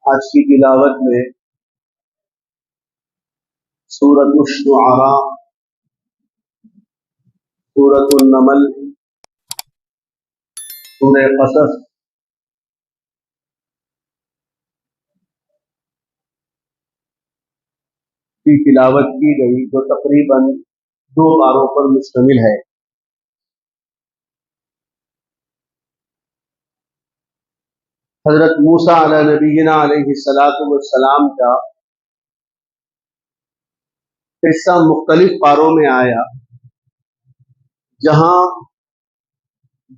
آج کی تلاوت میں سورۃ الشعراء، سورۃ النمل، سورہ قصص کی تلاوت کی گئی، جو تقریباً 2 پاروں پر مشتمل ہے۔ حضرت موسیٰ علیہ نبینا علیہ السلام کا قصہ مختلف پاروں میں آیا، جہاں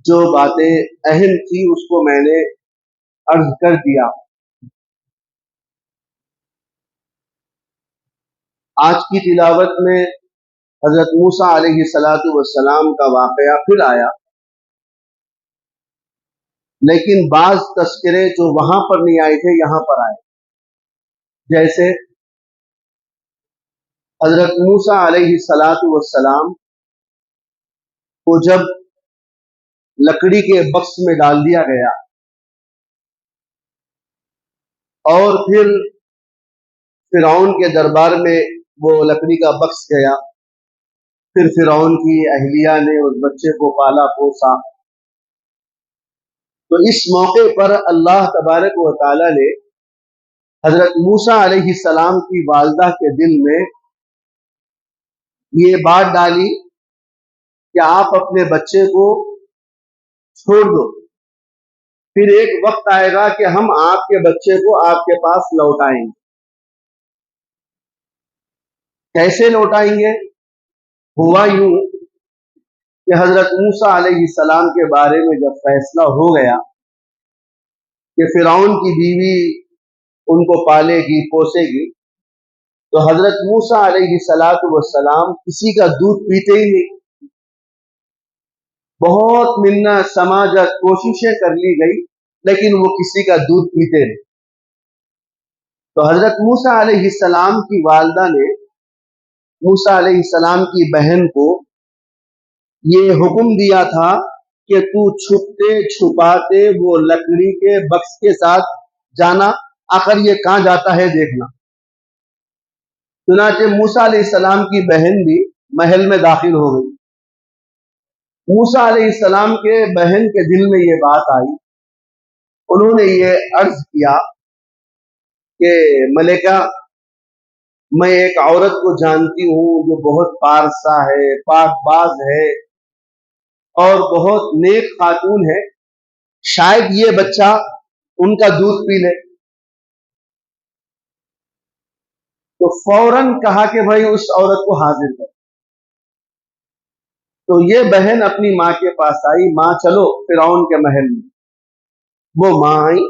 جو باتیں اہم تھی اس کو میں نے عرض کر دیا۔ آج کی تلاوت میں حضرت موسیٰ علیہ السلام کا واقعہ پھر آیا، لیکن بعض تذکرے جو وہاں پر نہیں آئے تھے یہاں پر آئے۔ جیسے حضرت موسیٰ علیہ السلام کو جب لکڑی کے بکس میں ڈال دیا گیا اور پھر فرعون کے دربار میں وہ لکڑی کا بکس گیا، پھر فرعون کی اہلیہ نے اس بچے کو پالا پوسا، تو اس موقع پر اللہ تبارک و تعالی نے حضرت موسیٰ علیہ السلام کی والدہ کے دل میں یہ بات ڈالی کہ آپ اپنے بچے کو چھوڑ دو، پھر ایک وقت آئے گا کہ ہم آپ کے بچے کو آپ کے پاس لوٹائیں گے۔ کیسے لوٹائیں گے؟ ہوا یوں کہ حضرت موسیٰ علیہ السلام کے بارے میں جب فیصلہ ہو گیا کہ فرعون کی بیوی ان کو پالے گی پوسے گی، تو حضرت موسیٰ علیہ السلام کسی کا دودھ پیتے ہی نہیں۔ بہت منت سماجت کوششیں کر لی گئی، لیکن وہ کسی کا دودھ پیتے نہیں۔ تو حضرت موسیٰ علیہ السلام کی والدہ نے موسیٰ علیہ السلام کی بہن کو یہ حکم دیا تھا کہ تو چھپتے چھپاتے وہ لکڑی کے بکس کے ساتھ جانا، آخر یہ کہاں جاتا ہے دیکھنا۔ چنانچہ موسیٰ علیہ السلام کی بہن بھی محل میں داخل ہو گئی۔ موسیٰ علیہ السلام کے بہن کے دل میں یہ بات آئی، انہوں نے یہ عرض کیا کہ ملکہ، میں ایک عورت کو جانتی ہوں جو بہت پارسا ہے، پاک باز ہے اور بہت نیک خاتون ہے، شاید یہ بچہ ان کا دودھ پی لے۔ تو فوراً کہا کہ بھائی اس عورت کو حاضر کر۔ تو یہ بہن اپنی ماں کے پاس آئی، ماں چلو فرعون کے محل میں۔ وہ ماں آئی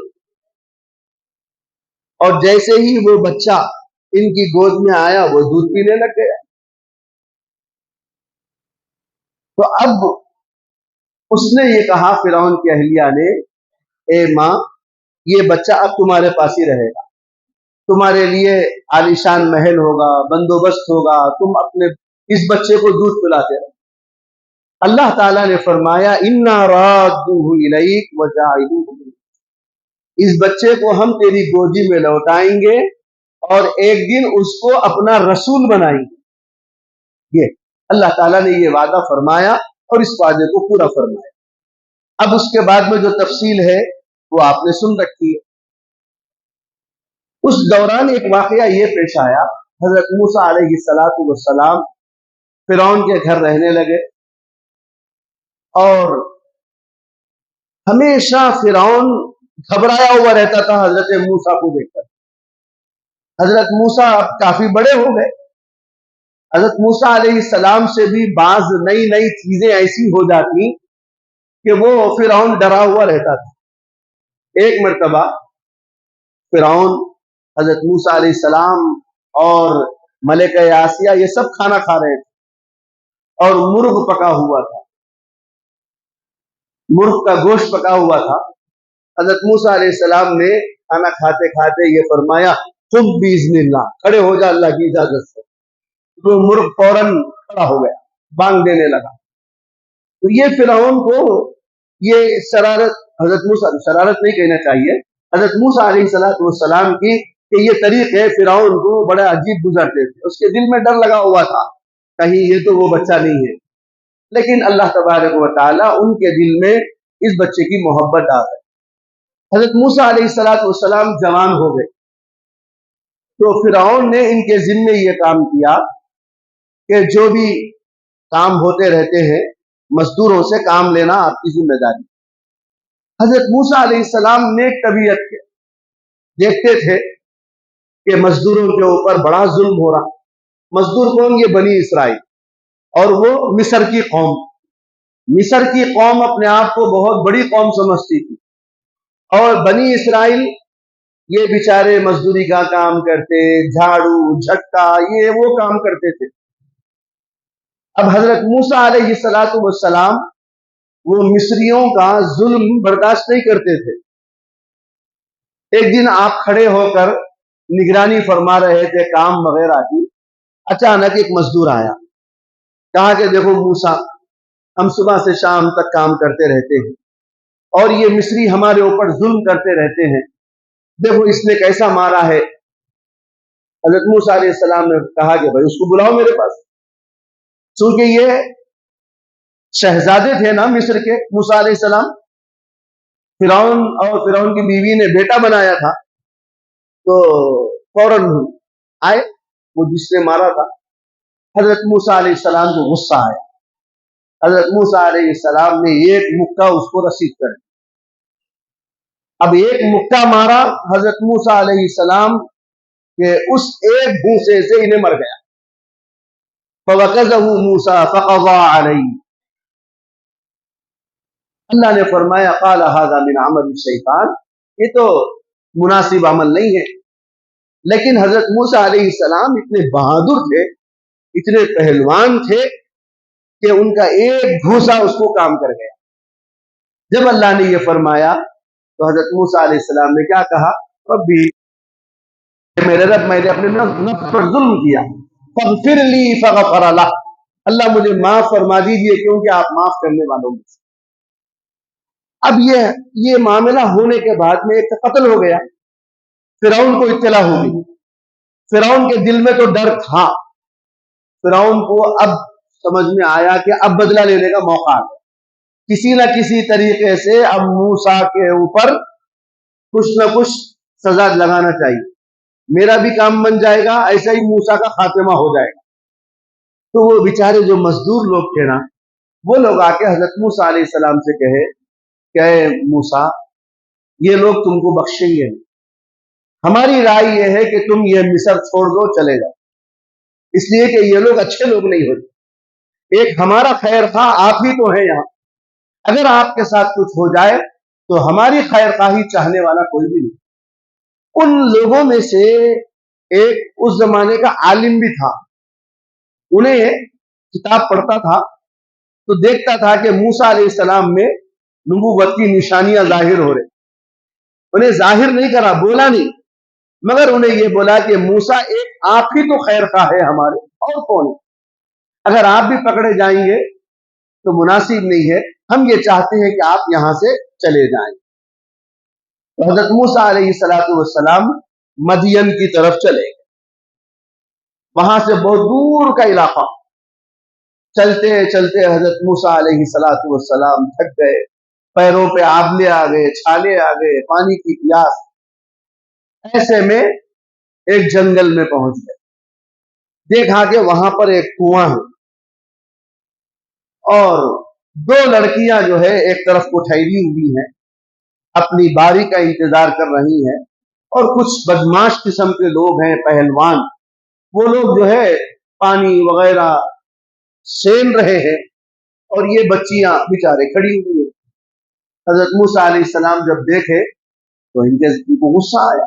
اور جیسے ہی وہ بچہ ان کی گود میں آیا وہ دودھ پینے لگ گیا۔ تو اب اس نے یہ کہا، فرعون کی اہلیہ نے، اے ماں، یہ بچہ اب تمہارے پاس ہی رہے گا، تمہارے لیے عالیشان محل ہوگا، بندوبست ہوگا، تم اپنے اس بچے کو دودھ پلاتے رہو۔ اللہ تعالیٰ نے فرمایا اِنَّا رَادُّوهُ إِلَيْكَ وَجَاعِلُوهُ مِنَ، اس بچے کو ہم تیری گودی میں لوٹائیں گے اور ایک دن اس کو اپنا رسول بنائیں گے۔ یہ اللہ تعالیٰ نے یہ وعدہ فرمایا اور اس وعدے کو پورا فرمایا۔ اب اس کے بعد میں جو تفصیل ہے وہ آپ نے سن رکھی ہے۔ اس دوران ایک واقعہ یہ پیش آیا، حضرت موسیٰ علیہ السلام فرعون کے گھر رہنے لگے اور ہمیشہ فرعون گھبرایا ہوا رہتا تھا حضرت موسیٰ کو دیکھ کر۔ حضرت موسیٰ اب کافی بڑے ہو گئے، حضرت موسیٰ علیہ السلام سے بھی بعض نئی نئی چیزیں ایسی ہو جاتی کہ وہ فرعون ڈرا ہوا رہتا تھا۔ ایک مرتبہ فرعون حضرت موسیٰ علیہ السلام اور ملکہ آسیہ یہ سب کھانا کھا رہے تھے اور مرغ پکا ہوا تھا، مرغ کا گوشت پکا ہوا تھا۔ حضرت موسیٰ علیہ السلام نے کھانا کھاتے کھاتے یہ فرمایا، تم باذن اللہ، کھڑے ہو جا اللہ کی اجازت سے۔ تو مرغ فوراً کھڑا ہو گیا، بانگ دینے لگا۔ تو یہ فرعون کو یہ شرارت، حضرت موسیٰ شرارت نہیں کہنا چاہیے، حضرت موسیٰ علیہ السلام کی کہ یہ طریقے فرعون کو بڑے عجیب گزرتے تھے. اس کے دل میں ڈر لگا ہوا تھا کہیں یہ تو وہ بچہ نہیں ہے، لیکن اللہ تبارک و تعالیٰ ان کے دل میں اس بچے کی محبت ڈال رہے. حضرت موسیٰ علیہ السلام جوان ہو گئے تو فرعون نے ان کے ذمے یہ کام کیا کہ جو بھی کام ہوتے رہتے ہیں مزدوروں سے کام لینا آپ کی ذمہ داری. حضرت موسیٰ علیہ السلام نیک طبیعت کے دیکھتے تھے کہ مزدوروں کے اوپر بڑا ظلم ہو رہا. مزدور کون؟ یہ بنی اسرائیل، اور وہ مصر کی قوم. مصر کی قوم اپنے آپ کو بہت بڑی قوم سمجھتی تھی، اور بنی اسرائیل یہ بیچارے مزدوری کا کام کرتے، جھاڑو جھٹکا یہ وہ کام کرتے تھے. اب حضرت موسیٰ علیہ السلام وہ مصریوں کا ظلم برداشت نہیں کرتے تھے. ایک دن آپ کھڑے ہو کر نگرانی فرما رہے تھے کام وغیرہ کی، اچانک ایک مزدور آیا، کہا کہ دیکھو موسیٰ، ہم صبح سے شام تک کام کرتے رہتے ہیں اور یہ مصری ہمارے اوپر ظلم کرتے رہتے ہیں، دیکھو اس نے کیسا مارا ہے. حضرت موسیٰ علیہ السلام نے کہا کہ بھائی اس کو بلاؤ میرے پاس. چونکہ یہ شہزادے تھے نا مصر کے موسیٰ علیہ السلام، فرعون اور فرعون کی بیوی نے بیٹا بنایا تھا، تو فوراً آئے وہ جس نے مارا تھا. حضرت موسیٰ علیہ السلام کو غصہ آیا. حضرت موسیٰ علیہ السلام نے ایک مکہ اس کو رسید کر دیا. اب ایک مکہ مارا حضرت موسیٰ علیہ السلام کہ اس ایک گھوسے سے انہیں مر گیا. فَوَقَذَهُ مُوسَىٰ فَقَضَىٰ عَلَيْهِ. اللہ نے فرمایا قال هذا من عمل الشیطان، یہ تو مناسب عمل نہیں ہے. لیکن حضرت موسیٰ علیہ السلام اتنے بہادر تھے، اتنے پہلوان تھے کہ ان کا ایک گھوسا اس کو کام کر گیا. جب اللہ نے یہ فرمایا تو حضرت موسیٰ علیہ السلام نے کیا کہا؟ ربی، میرے رب، میں نے اپنے نفس پر ظلم کیا، فاغفر لی فغفر لہ، اللہ مجھے معاف فرما دیجئے کیونکہ آپ معاف کرنے والوں میں سے. اب یہ معاملہ ہونے کے بعد میں ایک قتل ہو گیا. فرعون کو اطلاع ہوگی. فرعون کے دل میں تو ڈر تھا. فرعون کو اب سمجھ میں آیا کہ اب بدلہ لینے کا موقع ہے. کسی نہ کسی طریقے سے اب موسیٰ کے اوپر کچھ نہ کچھ سزا لگانا چاہیے. میرا بھی کام بن جائے گا، ایسا ہی موسیٰ کا خاتمہ ہو جائے گا. تو وہ بیچارے جو مزدور لوگ تھے نا، وہ لوگ آ کے حضرت موسیٰ علیہ السلام سے کہے کہ اے موسیٰ، یہ لوگ تم کو بخشیں گے، ہماری رائے یہ ہے کہ تم یہ مصر چھوڑ دو، چلے جاؤ، اس لیے کہ یہ لوگ اچھے لوگ نہیں ہوتے. ایک ہمارا خیر خواہ آپ ہی تو ہیں یہاں، اگر آپ کے ساتھ کچھ ہو جائے تو ہماری خیر خواہی چاہنے والا کوئی بھی نہیں. ان لوگوں میں سے ایک اس زمانے کا عالم بھی تھا. انہیں کتاب پڑھتا تھا تو دیکھتا تھا کہ موسیٰ علیہ السلام میں نبوت کی نشانیاں ظاہر ہو رہے. انہیں ظاہر نہیں کرا، بولا نہیں، مگر انہیں یہ بولا کہ موسیٰ ایک آپ ہی تو خیر خواہ ہے ہمارے، اور کون ہے؟ اگر آپ بھی پکڑے جائیں گے تو مناسب نہیں ہے، ہم یہ چاہتے ہیں کہ آپ یہاں سے چلے جائیں. حضرت موسیٰ علیہ السلام مدین کی طرف چلے گئے. وہاں سے بہت دور کا علاقہ. چلتے چلتے حضرت موسیٰ علیہ السلام تھک گئے، پیروں پہ آبلے آ گئے، چھالے آ گئے، پانی کی پیاس. ایسے میں ایک جنگل میں پہنچ گئے. دیکھا کہ وہاں پر ایک کنواں ہے اور دو لڑکیاں جو ہے ایک طرف کو ٹھہری ہوئی ہیں، اپنی باری کا انتظار کر رہی ہیں، اور کچھ بدماش قسم کے لوگ ہیں، پہلوان، وہ لوگ جو ہے پانی وغیرہ سین رہے ہیں، اور یہ بچیاں بیچارے کھڑی ہوئی ہیں. حضرت موسیٰ علیہ السلام جب دیکھے تو ان کو غصہ آیا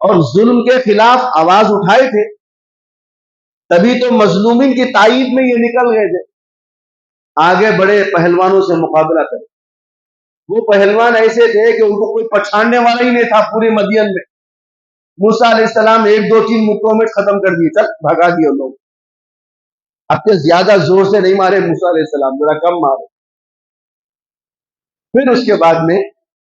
اور ظلم کے خلاف آواز اٹھائے تھے، تبھی تو مظلومین کی تائید میں یہ نکل گئے تھے. آگے بڑے پہلوانوں سے مقابلہ کرے. وہ پہلوان ایسے تھے کہ ان کو کوئی پچھاڑنے والا ہی نہیں تھا پورے مدین میں. موسیٰ علیہ السلام ایک دو تین مکوں میں ختم کر دیے، چل بھگا دیے لوگ. اب کے زیادہ زور سے نہیں مارے موسیٰ علیہ السلام، ذرا کم مارے. پھر اس کے بعد میں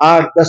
8-10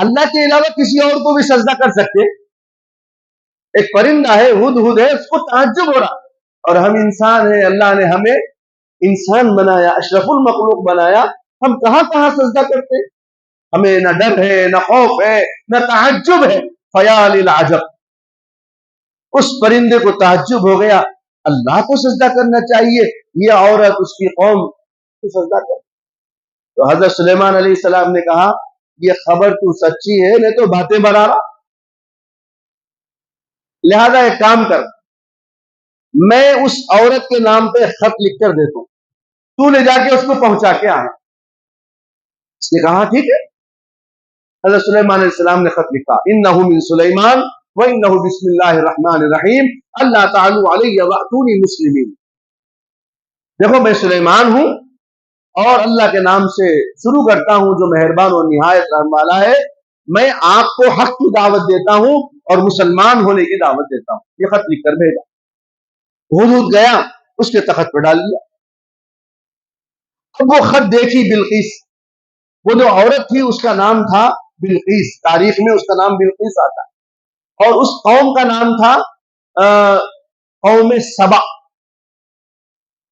اللہ کے علاوہ کسی اور کو بھی سجدہ کر سکتے؟ ایک پرندہ ہے، ہد ہد ہے، اس کو تعجب ہو رہا، اور ہم انسان ہیں، اللہ نے ہمیں انسان بنایا، اشرف المخلوق بنایا، ہم کہاں کہاں سجدہ کرتے؟ ہمیں نہ ڈر ہے، نہ خوف ہے، نہ تعجب ہے۔ فیال العجب، اس پرندے کو تعجب ہو گیا، اللہ کو سجدہ کرنا چاہیے، یہ عورت اس کی قوم کو سجدہ کر۔ تو حضرت سلیمان علیہ السلام نے کہا یہ خبر تو سچی ہے، نہیں تو باتیں بنا رہا، لہذا ایک کام کر، میں اس عورت کے نام پہ خط لکھ کر دیتا ہوں، تو لے جا کے اس کو پہنچا کے آنا۔ اس نے کہا ٹھیک ہے۔ حضرت سلیمان علیہ السلام نے خط لکھا، انہ من سلیمان وانہ بسم اللہ الرحمن الرحیم اللہ تعالی علیہ واتونی مسلمین۔ دیکھو میں سلیمان ہوں اور اللہ کے نام سے شروع کرتا ہوں جو مہربان اور نہایت رحم والا ہے، میں آپ کو حق کی دعوت دیتا ہوں اور مسلمان ہونے کی دعوت دیتا ہوں۔ یہ خط لکھ کر بھیجا، ہدہد گیا، اس کے تخت پہ ڈال دیا۔ اب وہ خط دیکھی بلقیس، وہ جو عورت تھی اس کا نام تھا بلقیس، تاریخ میں اس کا نام بلقیس آتا ہے، اور اس قوم کا نام تھا قوم سبا،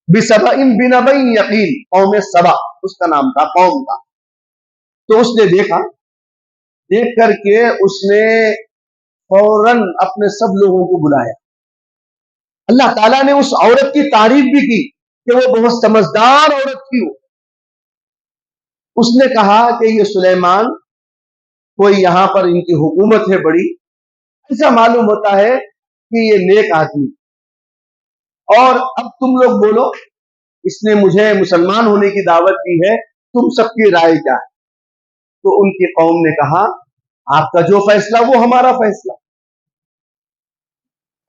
بسبا بنبا یقین، قوم سبا اس کا نام تھا، قوم کا۔ تو اس نے دیکھا، دیکھ کر کے اس نے فوراً اپنے سب لوگوں کو بلایا۔ اللہ تعالیٰ نے اس عورت کی تعریف بھی کی کہ وہ بہت سمجھدار عورت تھی۔ اس نے کہا کہ یہ سلیمان کوئی یہاں پر ان کی حکومت ہے بڑی، ایسا معلوم ہوتا ہے کہ یہ نیک آدمی، اور اب تم لوگ بولو، اس نے مجھے مسلمان ہونے کی دعوت دی ہے، تم سب کی رائے کیا ہے؟ تو ان کی قوم نے کہا آپ کا جو فیصلہ وہ ہمارا فیصلہ۔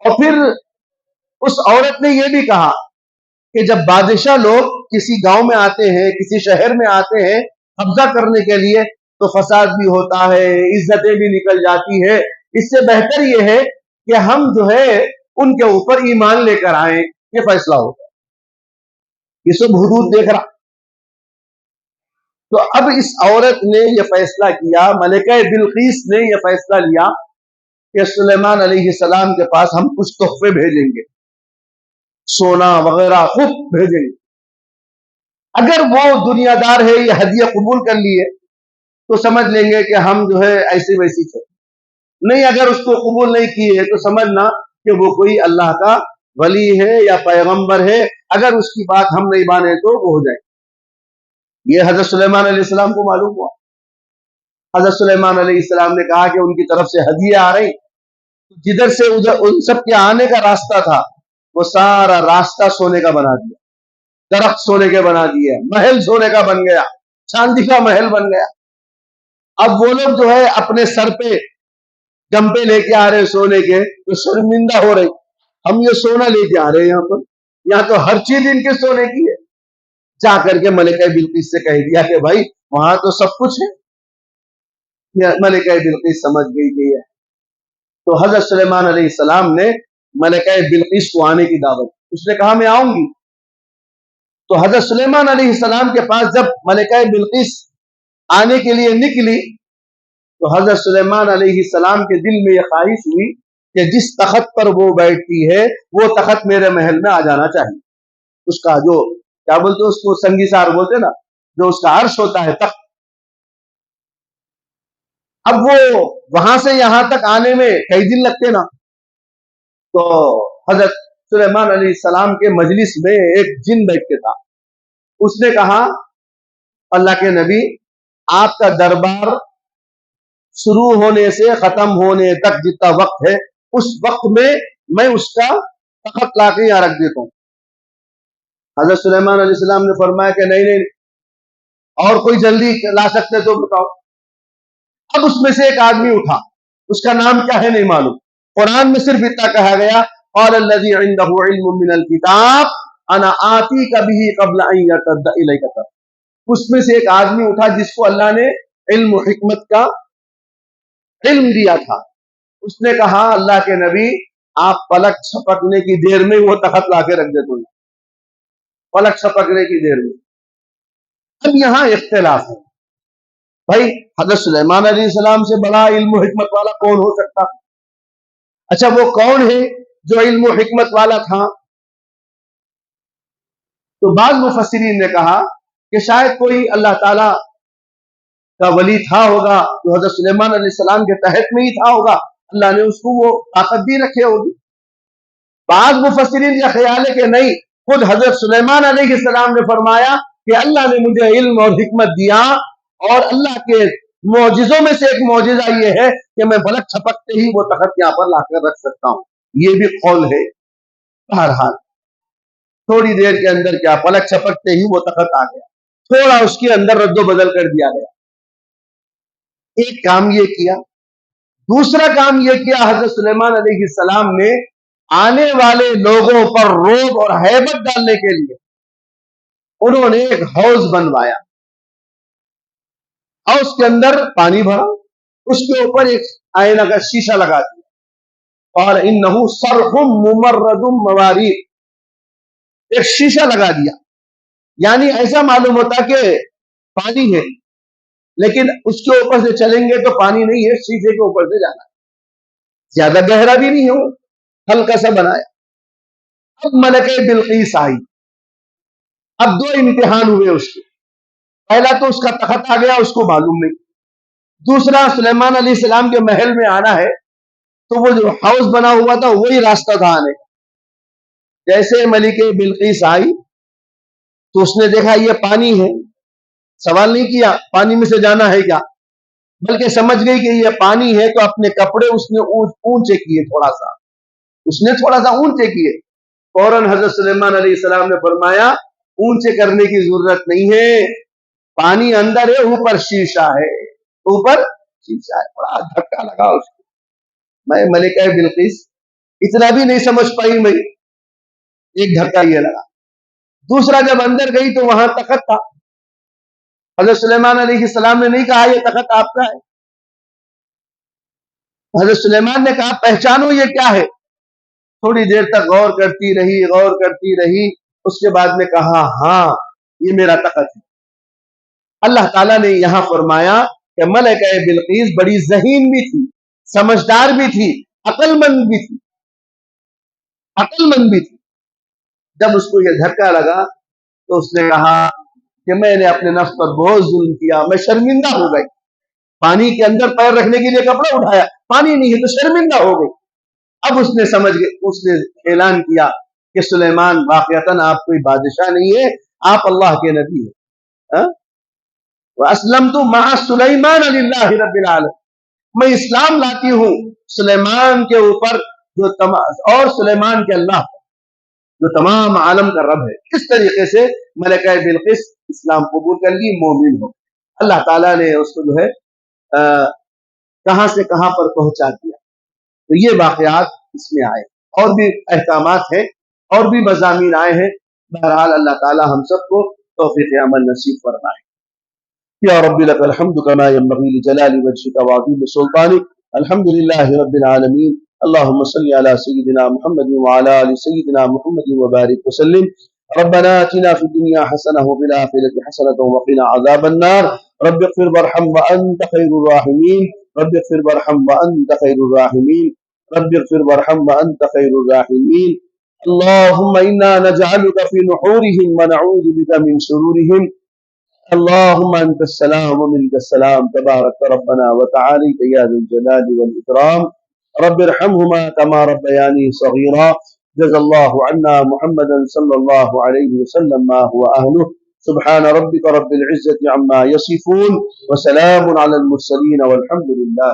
اور پھر اس عورت نے یہ بھی کہا کہ جب بادشاہ لوگ کسی گاؤں میں آتے ہیں، کسی شہر میں آتے ہیں قبضہ کرنے کے لیے، تو فساد بھی ہوتا ہے، عزتیں بھی نکل جاتی ہے، اس سے بہتر یہ ہے کہ ہم جو ہے ان کے اوپر ایمان لے کر آئیں، یہ فیصلہ ہوتا ہے۔ یہ سب حدود دیکھ رہا۔ تو اب اس عورت نے یہ فیصلہ کیا، ملکہ بلقیس نے یہ فیصلہ لیا کہ سلیمان علیہ السلام کے پاس ہم کچھ تحفے بھیجیں گے، سونا وغیرہ خود بھیجیں گے، اگر وہ دنیا دار ہے، یہ ہدیہ قبول کر لیے تو سمجھ لیں گے کہ ہم جو ہے ایسی ویسی تھے، نہیں اگر اس کو قبول نہیں کیے تو سمجھنا کہ وہ کوئی اللہ کا ولی ہے یا پیغمبر ہے، اگر اس کی بات ہم نہیں مانے تو وہ ہو جائے۔ یہ حضرت سلیمان علیہ السلام کو معلوم ہوا۔ حضرت سلیمان علیہ السلام نے کہا کہ ان کی طرف سے ہدیہ آ رہی، جدھر سے ادھر ان سب کے آنے کا راستہ تھا وہ سارا راستہ سونے کا بنا دیا، درخت سونے کے بنا دیے، محل سونے کا بن گیا، چاندی کا محل بن گیا۔ اب وہ لوگ جو ہے اپنے سر پہ جمپے لے کے آ رہے سونے کے، تو شرمندہ ہو رہے، ہم یہ سونا لے کے آ رہے ہیں یہاں پر، یہاں تو ہر چیز ان کے سونے کی ہے۔ جا کر کے ملکہ بلقیس سے کہہ دیا کہ بھائی وہاں تو سب کچھ ہے۔ ملکہ بلقیس سمجھ گئی کہ یہ، تو حضرت سلیمان علیہ السلام نے ملکہ بلقیس کو آنے کی دعوت، اس نے کہا میں آؤں گی۔ تو حضرت سلیمان علیہ السلام کے پاس جب ملکہ بلقیس آنے کے لیے نکلی تو حضرت سلیمان علیہ السلام کے دل میں یہ خواہش ہوئی کہ جس تخت پر وہ بیٹھتی ہے وہ تخت میرے محل میں آ جانا چاہیے۔ اس کا جو کیا بولتے ہیں اس کو، سنگیسار بولتے نا، جو اس کا عرش ہوتا ہے، تخت۔ اب وہ وہاں سے یہاں تک آنے میں کئی دن لگتے نا، تو حضرت سلیمان علیہ السلام کے مجلس میں ایک جن بیٹھ کے تھا، اس نے کہا اللہ کے نبی آپ کا دربار شروع ہونے سے ختم ہونے تک جتنا وقت ہے اس وقت میں اس کا تخت لا کے یہاں رکھ دیتا ہوں۔ حضرت سلیمان علیہ السلام نے فرمایا کہ نہیں نہیں، اور کوئی جلدی لا سکتے تو بتاؤ۔ اب اس میں سے ایک آدمی اٹھا، اس کا نام کیا ہے نہیں معلوم، قرآن میں صرف اتنا کہا گیا قال الذی عنده علم من الکتاب انا آتیک به قبل ان یرتد الیک طرفک۔ اس میں سے ایک آدمی اٹھا جس کو اللہ نے علم و حکمت کا علم دیا تھا، اس نے کہا اللہ کے نبی آپ پلک چھپکنے کی دیر میں وہ تخت لا کے رکھ دیتے ہیں، پلک چھپکنے کی دیر میں۔ اب یہاں اختلاف ہے، بھائی حضرت سلیمان علیہ السلام سے بڑا علم و حکمت والا کون ہو سکتا؟ اچھا وہ کون ہے جو علم و حکمت والا تھا؟ تو بعض مفسرین نے کہا کہ شاید کوئی اللہ تعالی کا ولی تھا ہوگا جو حضرت سلیمان علیہ السلام کے تحت میں ہی تھا ہوگا، اللہ نے اس کو وہ طاقت بھی رکھے ہوگی۔ بعض مفسرین کا خیال ہے کہ نہیں، خود حضرت سلیمان علیہ السلام نے فرمایا کہ اللہ نے مجھے علم اور حکمت دیا، اور اللہ کے معجزوں میں سے ایک معجزہ یہ ہے کہ میں فلک چھپکتے ہی وہ تخت یہاں پر لا کر رکھ سکتا ہوں۔ یہ بھی قول ہے۔ بہرحال تھوڑی دیر کے اندر کیا، فلک چھپکتے ہی وہ تخت آ گیا، تھوڑا اس کے اندر رد و بدل کر دیا گیا۔ ایک کام یہ کیا۔ دوسرا کام یہ کیا، حضرت سلیمان علیہ السلام نے آنے والے لوگوں پر روب اور ہیبت ڈالنے کے لیے انہوں نے ایک حوض بنوایا، اور اس کے اندر پانی بھرا، اس کے اوپر ایک آئینہ کا شیشہ لگا دیا، اور انہ صرح ممرد موارید، ایک شیشہ لگا دیا، یعنی ایسا معلوم ہوتا کہ پانی ہے، لیکن اس کے اوپر سے چلیں گے تو پانی نہیں ہے، شیشے کے اوپر سے جانا، زیادہ گہرا بھی نہیں ہو، ہلکا سا بنایا۔ اب ملکہ بلقیس آئی، اب دو امتحان ہوئے اس کے، پہلا تو اس کا تخت آ گیا، اس کو معلوم نہیں، دوسرا سلیمان علیہ السلام کے محل میں آنا ہے، تو وہ جو ہاؤس بنا ہوا تھا وہی راستہ تھا آنے کا۔ جیسے ملکہ بلقیس آئی تو اس نے دیکھا یہ پانی ہے، سوال نہیں کیا پانی میں سے جانا ہے کیا، بلکہ سمجھ گئی کہ یہ پانی ہے، تو اپنے کپڑے اس نے اونچے کیے، تھوڑا سا اونچے کیے۔ فوراً حضرت سلیمان علیہ السلام نے فرمایا اونچے کرنے کی ضرورت نہیں ہے، پانی اندر ہے، اوپر شیشہ ہے، اوپر شیشہ ہے۔ بڑا دھکا لگا اس کو، میں ملکہ بلقیس اتنا بھی نہیں سمجھ پائی، میں ایک دھکا یہ لگا۔ دوسرا جب اندر گئی تو وہاں تخت تھا، حضرت سلیمان علیہ السلام نے نہیں کہا یہ تخت آپ کا ہے، حضرت سلیمان نے کہا پہچانو یہ کیا ہے۔ تھوڑی دیر تک غور کرتی رہی، اس کے بعد میں کہا ہاں یہ میرا تخت ہے۔ اللہ تعالیٰ نے یہاں فرمایا کہ ملکہ بلقیس بڑی ذہین بھی تھی، سمجھدار بھی تھی، عقل مند بھی تھی۔ جب اس کو یہ دھکا لگا تو اس نے کہا کہ میں نے اپنے نفس پر بہت ظلم کیا، میں شرمندہ ہو گئی، پانی کے اندر پیر رکھنے کے لیے کپڑا اٹھایا، پانی نہیں ہے تو شرمندہ ہو گئی۔ اب اس نے سمجھ گئی، اس نے اعلان کیا کہ سلیمان واقعتاً آپ کوئی بادشاہ نہیں ہے، آپ اللہ کے نبی ہیں۔ وَأَسْلَمْتُ مَعَ سُلَيْمَانَ لِلَّهِ رَبِّ الْعَالَمِينَ، میں اسلام لاتی ہوں سلیمان کے اوپر اور سلیمان کے اللہ جو تمام عالم کا رب ہے۔ اس طریقے سے ملکہ بلقیس اسلام قبول کر لی، مومن ہو۔ اللہ تعالیٰ نے اس کو جو ہے کہاں سے کہاں پر پہنچا دیا۔ تو یہ واقعات اس میں آئے، اور بھی احکامات ہیں، اور بھی مضامین آئے ہیں۔ بہرحال اللہ تعالیٰ ہم سب کو توفیق عمل نصیب فرمائے۔ یا رب لك الحمد كما ينبغي لجلال وجهك وعظيم سلطانك، الحمد لله رب العالمين، اللهم صل على سيدنا محمد وعلى آل سيدنا محمد وبارك وسلم۔ ربنا آتنا في الدنيا حسنة وفي الآخرة حسنة وقنا عذاب النار، رب اغفر وارحم وأنت خير الراحمين، رب اغفر وارحم وأنت خير الراحمين، رب اغفر وارحم وأنت خير الراحمين۔ اللهم إنا نجعلك في نحورهم ونعوذ بك من شرورهم، اللهم أنت السلام ومنك السلام، تبارك ربنا وتعاليت يا ذا الجلال والإكرام، رب ارحمهما كما ربياني صغيرا، جزا الله عنا محمدا صلى الله عليه وسلم ما هو أهله، سبحان ربك رب العزة عما يصفون، وسلام على المرسلين، والحمد لله۔